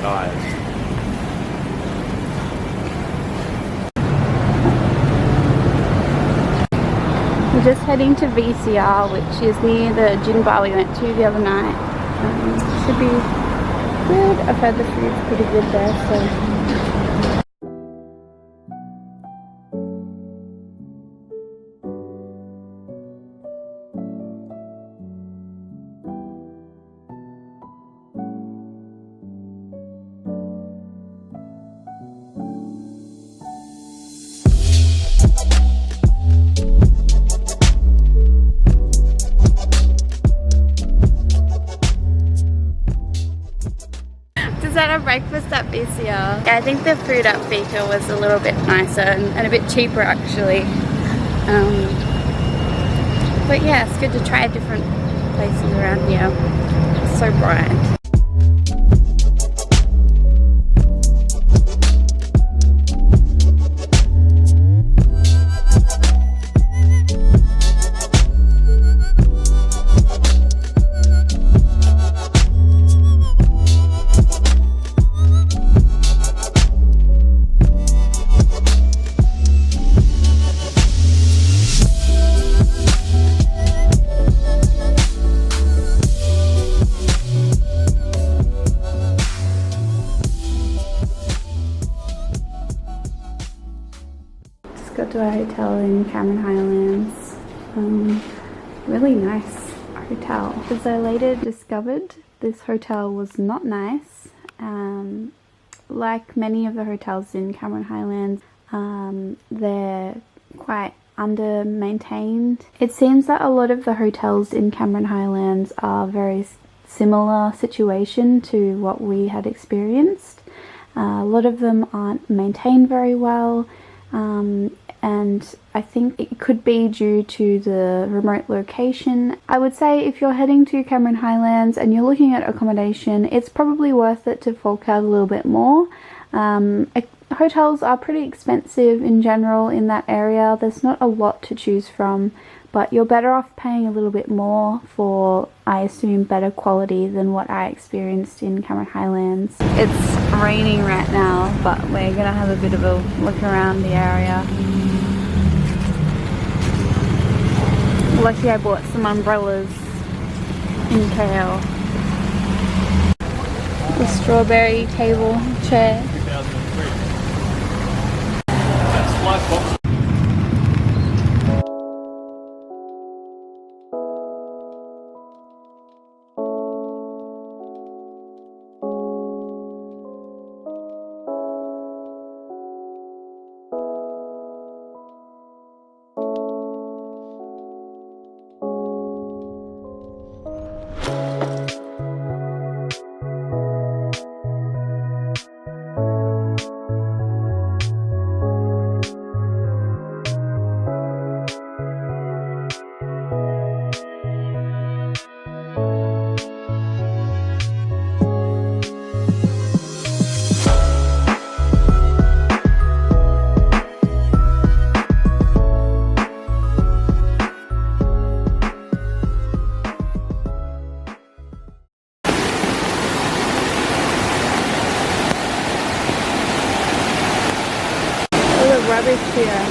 eyes. We're just heading to VCR, which is near the gin bar we went to the other night. Should be good. I've heard the food's pretty good there, so. At our breakfast at VCR. Yeah, I think the food at Fika was a little bit nicer and a bit cheaper actually. But yeah, it's good to try different places around here. It's so bright. Got to a hotel in Cameron Highlands. Really nice hotel. As I later discovered, this hotel was not nice. Like many of the hotels in Cameron Highlands, they're quite under-maintained. It seems that a lot of the hotels in Cameron Highlands are very similar situation to what we had experienced. A lot of them aren't maintained very well. And I think it could be due to the remote location. I would say if you're heading to Cameron Highlands and you're looking at accommodation, it's probably worth it to fork out a little bit more. Hotels are pretty expensive in general in that area. There's not a lot to choose from, but you're better off paying a little bit more for, I assume, better quality than what I experienced in Cameron Highlands. It's raining right now, but we're gonna have a bit of a look around the area. Lucky I bought some umbrellas in KL. The strawberry table chair. 2003. That's life box. Rubbish here.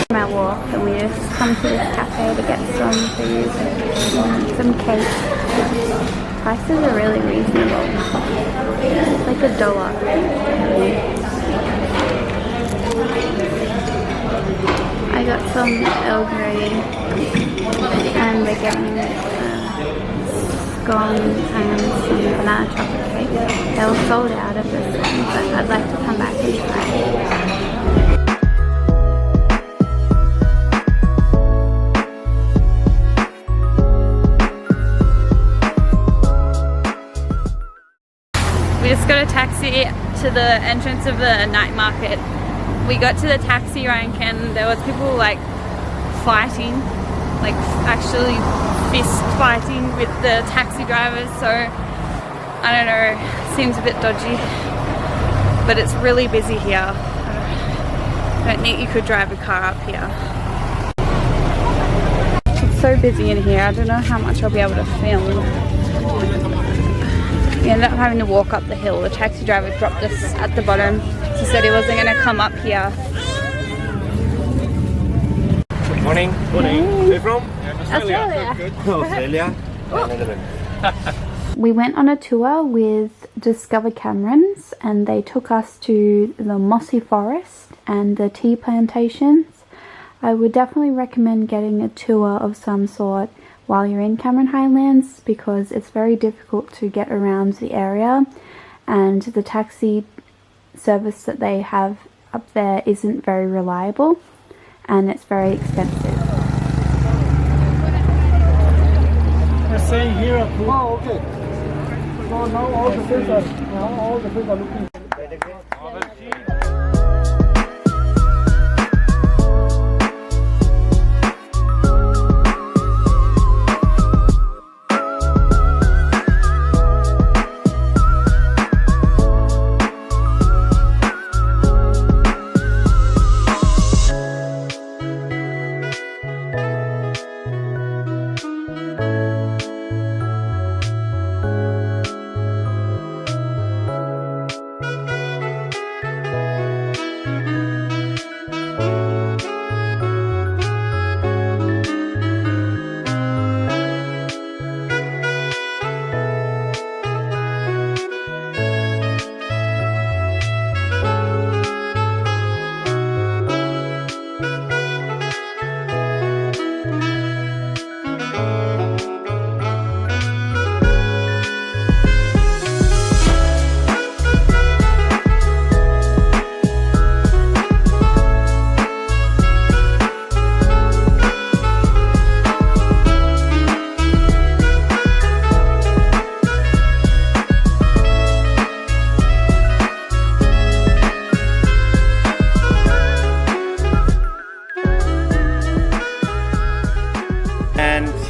My walk, and we just come to this cafe to get some food, some cake. Prices are really reasonable. It's like $1. I got some Earl Grey, and we're getting scone and some banana chocolate cake. They were sold out of this one, but I'd like to come back and try it. We just got a taxi to the entrance of the night market. We got to the taxi rank and there was people like fighting, like actually fist fighting with the taxi drivers, so I don't know, seems a bit dodgy, but it's really busy here. I don't think you could drive a car up here. It's so busy in here. I don't know how much I'll be able to film. We ended up having to walk up the hill. The taxi driver dropped us at the bottom. He said he wasn't going to come up here. Good morning. Morning. Where are you from? Australia. Good. Australia. We went on a tour with Discover Camerons and they took us to the mossy forest and the tea plantations. I would definitely recommend getting a tour of some sort while you're in Cameron Highlands because it's very difficult to get around the area and the taxi service that they have up there isn't very reliable and it's very expensive. We're saying here. Oh, okay. So now all the fish are looking.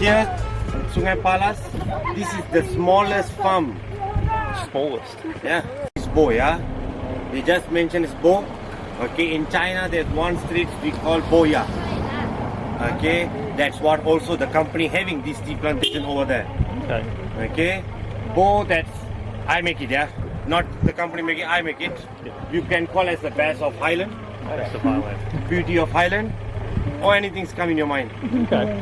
Here, Sungai Palas, this is the smallest farm. Smallest. Yeah, it's Bo, yeah. They just mentioned it's Bo. Okay, in China there's one street we call Boya. Okay, that's what also the company having this tea plantation over there. Okay. Okay, Bo, that's I make it, yeah. Not the company make it, I make it. You can call as the best of Highland, Best of Highland. beauty of Highland, or anything's come in your mind. Okay.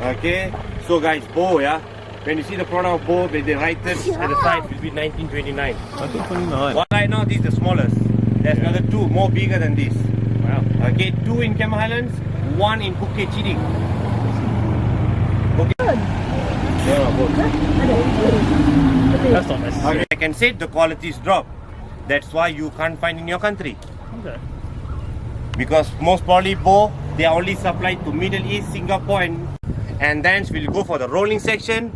Okay, so guys, Bo, yeah. When you see the product of Bo, they write this at the side will be 1929. 1929. Well, right now, this is the smallest. There's another two more bigger than this. Wow. Okay, two in Cameron Highlands, one in Bukit Chidi. Okay. That's not necessary. Okay, I can say the qualities drop. That's why you can't find in your country. Okay. Because most probably Bo, they are only supplied to Middle East, Singapore, and then we'll go for the rolling section,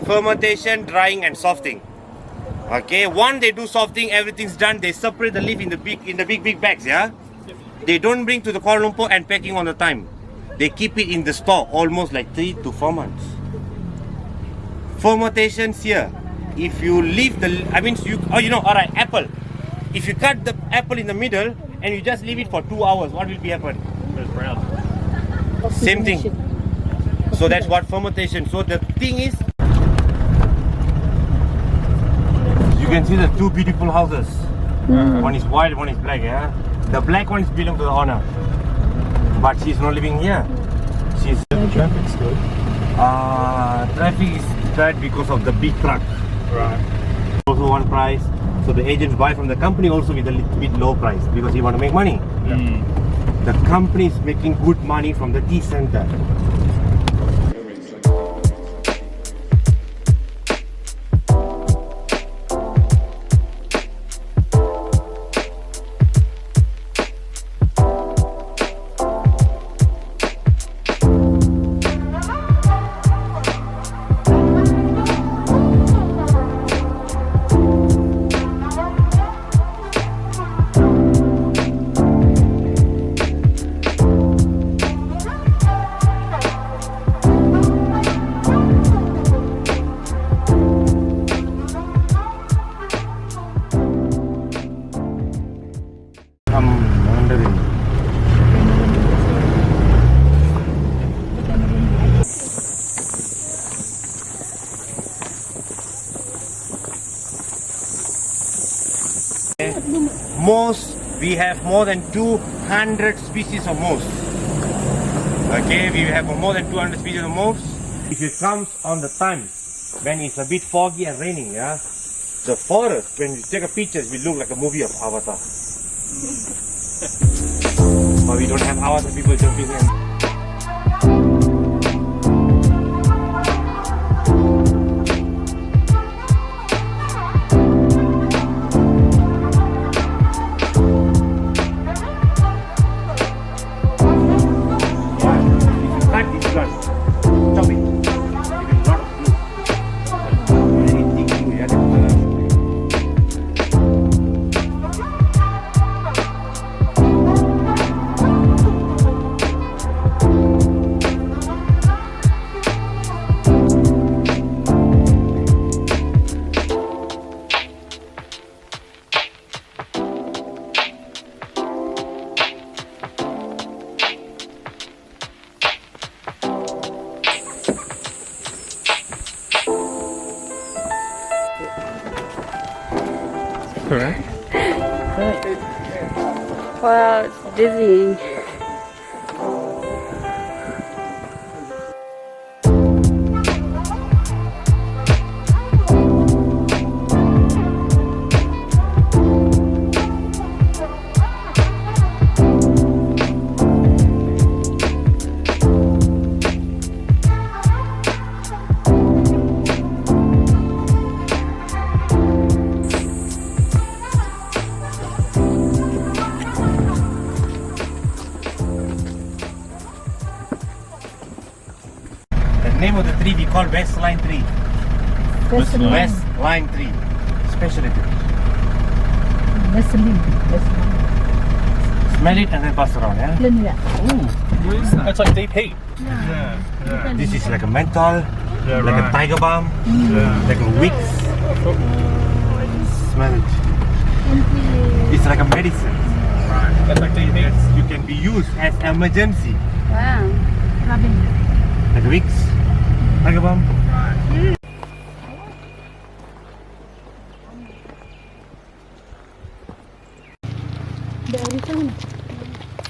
fermentation, drying, and softening. Okay, once they do softening, everything's done. They separate the leaf in the big bags. Yeah, they don't bring to the Kuala Lumpur and packing on the time. They keep it in the store almost like 3 to 4 months. Fermentations here. If you leave the, alright, apple. If you cut the apple in the middle and you just leave it for 2 hours, what will be happen? It's brown. Same thing. So that's what fermentation. So the thing is, you can see the two beautiful houses. One is white, one is black. Yeah, the black one is belong to the owner, but she's not living here. She's Traffic's good. traffic is bad because of the big truck. Right. Also one price. So the agents buy from the company also with a little bit low price because he want to make money. The company is making good money from the tea center. moss, we have more than 200 species of moss. Okay, we have more than 200 species of moss. If it comes on the time when it's a bit foggy and raining, yeah, the forest, when you take a picture, it will look like a movie of Avatar. But we don't have hours of people jumping in. Correct. Wow, it's dizzying. The name of the tree we call West Line tree. West Line tree. Specialty. Smell it and then pass around, yeah? What is that? It's like deep heat. Yeah. This is like a menthol, Yeah, like right. a tiger balm, like a wicks. Smell it. It's like a medicine. Right. That's like deep heat. You can be used as emergency. Wow. Like a wicks, tiger balm. Right.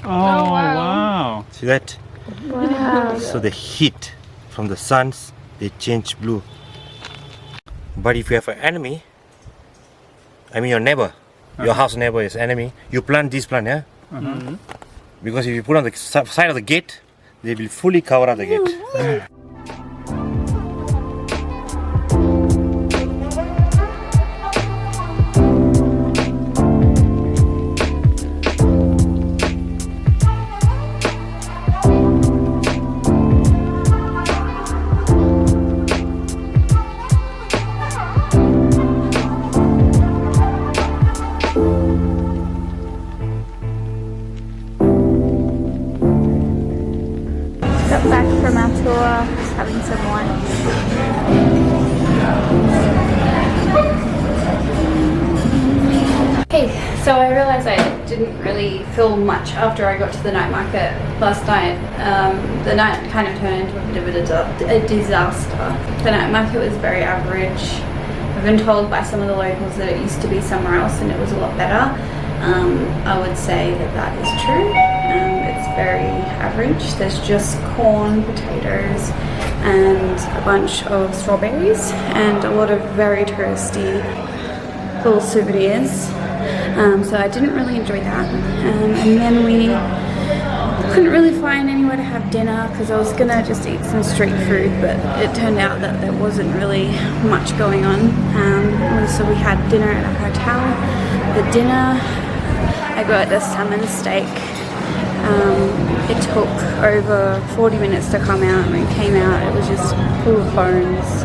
Oh, wow. See that? Wow. So the heat from the suns, they change blue. But if you have an enemy, I mean your neighbor, your house neighbor is enemy, you plant this plant, yeah? Because if you put on the side of the gate, they will fully cover up the gate. Got back from our tour, just having some lunch. Hey, so I realised I didn't really film much after I got to the night market last night. The night kind of turned into a bit of a disaster. The night market was very average. I've been told by some of the locals that it used to be somewhere else and it was a lot better. I would say that that is true. It's very average. There's just corn, potatoes and a bunch of strawberries and a lot of very touristy little souvenirs. So I didn't really enjoy that. And then we couldn't really find anywhere to have dinner because I was gonna just eat some street food, but it turned out that there wasn't really much going on. So we had dinner at a hotel. The dinner, I got a salmon steak. It took over 40 minutes to come out. When it came out, it was just full of bones.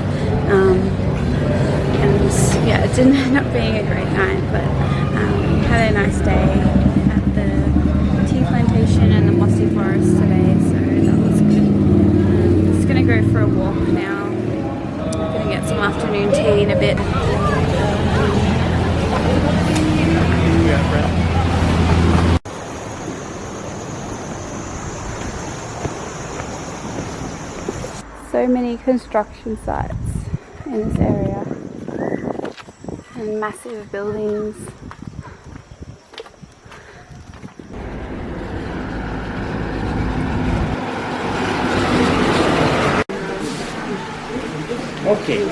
And yeah, it didn't end up being a great night, but we had a nice day at the tea plantation and the mossy forest today, so that was good. I'm just gonna go for a walk now. I'm gonna get some afternoon tea in a bit. So many construction sites in this area and massive buildings. Okay.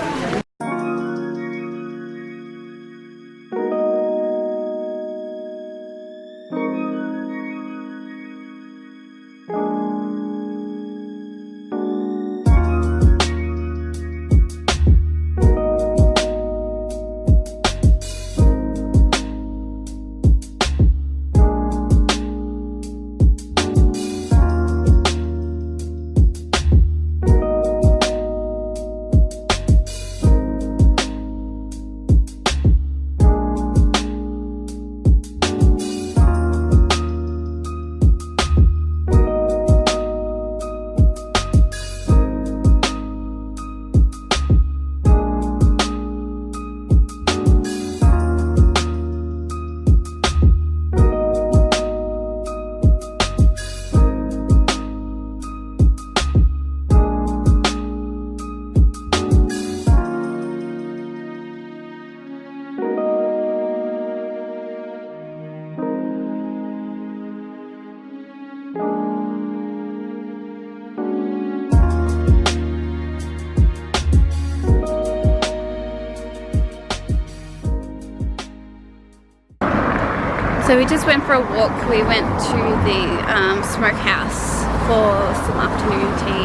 So we just went for a walk. We went to the smokehouse for some afternoon tea.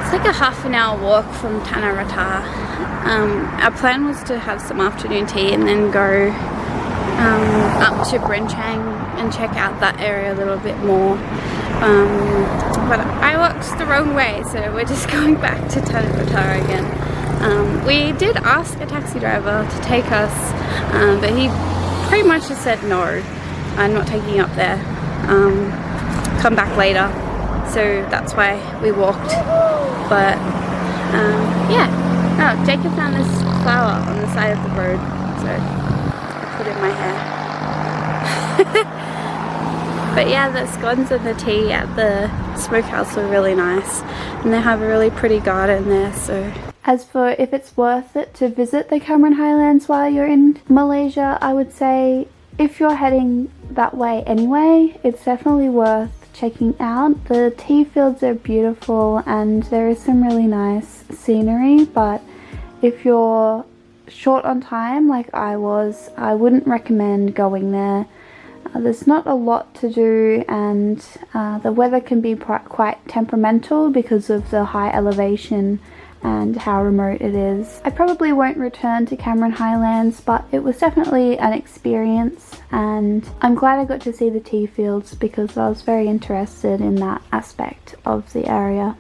It's like a half an hour walk from Tanarata. Our plan was to have some afternoon tea and then go up to Brenchang and check out that area a little bit more. But I walked the wrong way, so we're just going back to Tanarata again. We did ask a taxi driver to take us, but he pretty much just said no, I'm not taking you up there, come back later. So that's why we walked. But yeah, oh, Jacob found this flower on the side of the road, so I put it in my hair. But yeah, the scones and the tea at the smokehouse were really nice, and they have a really pretty garden there. So as for if it's worth it to visit the Cameron Highlands while you're in Malaysia, I would say if you're heading that way anyway, it's definitely worth checking out. The tea fields are beautiful and there is some really nice scenery, but if you're short on time like I was, I wouldn't recommend going there. There's not a lot to do, and the weather can be quite temperamental because of the high elevation and how remote it is. I probably won't return to Cameron Highlands, but it was definitely an experience, and I'm glad I got to see the tea fields because I was very interested in that aspect of the area.